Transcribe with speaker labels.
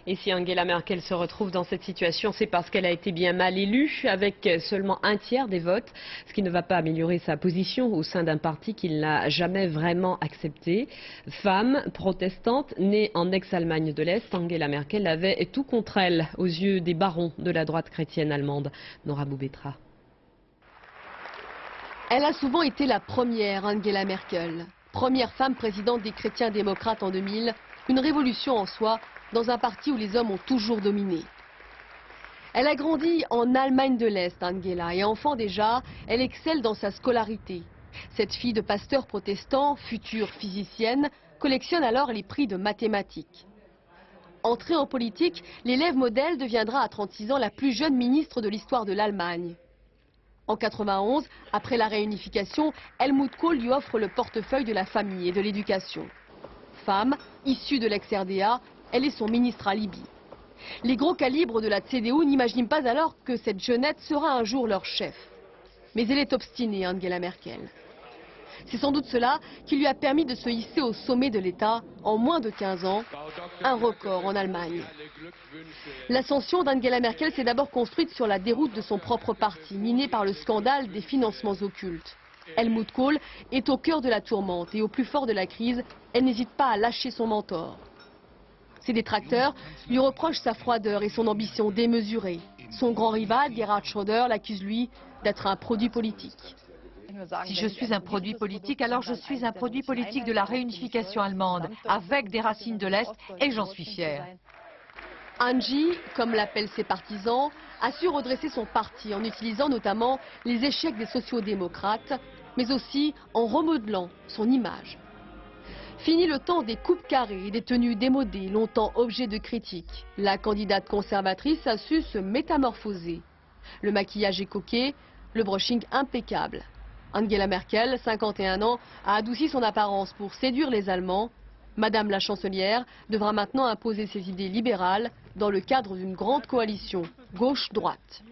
Speaker 1: Et si Angela Merkel se retrouve dans cette situation, c'est parce qu'elle a été bien mal élue, avec seulement un tiers des votes, ce qui ne va pas améliorer sa position au sein d'un parti qu'il n'a jamais vraiment accepté. Femme, protestante, née en ex-Allemagne de l'Est, Angela Merkel avait tout contre elle aux yeux des barons de la droite chrétienne allemande. Nora Boubetra.
Speaker 2: Elle a souvent été la première, Angela Merkel. Première femme présidente des chrétiens démocrates en 2000, une révolution en soi, dans un parti où les hommes ont toujours dominé. Elle a grandi en Allemagne de l'Est, Angela, et enfant déjà, elle excelle dans sa scolarité. Cette fille de pasteur protestant, future physicienne, collectionne alors les prix de mathématiques. Entrée en politique, l'élève modèle deviendra à 36 ans la plus jeune ministre de l'histoire de l'Allemagne. En 91, après la réunification, Helmut Kohl lui offre le portefeuille de la famille et de l'éducation. Femme, issue de l'ex-RDA, elle est son ministre alibi. Les gros calibres de la CDU n'imaginent pas alors que cette jeunette sera un jour leur chef. Mais elle est obstinée, Angela Merkel. C'est sans doute cela qui lui a permis de se hisser au sommet de l'État en moins de 15 ans, un record en Allemagne. L'ascension d'Angela Merkel s'est d'abord construite sur la déroute de son propre parti, miné par le scandale des financements occultes. Helmut Kohl est au cœur de la tourmente et au plus fort de la crise, elle n'hésite pas à lâcher son mentor. Ses détracteurs lui reprochent sa froideur et son ambition démesurée. Son grand rival, Gerhard Schröder, l'accuse lui d'être un produit politique.
Speaker 3: Si je suis un produit politique, alors je suis un produit politique de la réunification allemande, avec des racines de l'Est, et j'en suis fière.
Speaker 2: Angie, comme l'appellent ses partisans, a su redresser son parti en utilisant notamment les échecs des sociaux-démocrates, mais aussi en remodelant son image. Fini le temps des coupes carrées et des tenues démodées, longtemps objet de critiques. La candidate conservatrice a su se métamorphoser. Le maquillage est coquet, le brushing impeccable. Angela Merkel, 51 ans, a adouci son apparence pour séduire les Allemands. Madame la chancelière devra maintenant imposer ses idées libérales dans le cadre d'une grande coalition gauche-droite.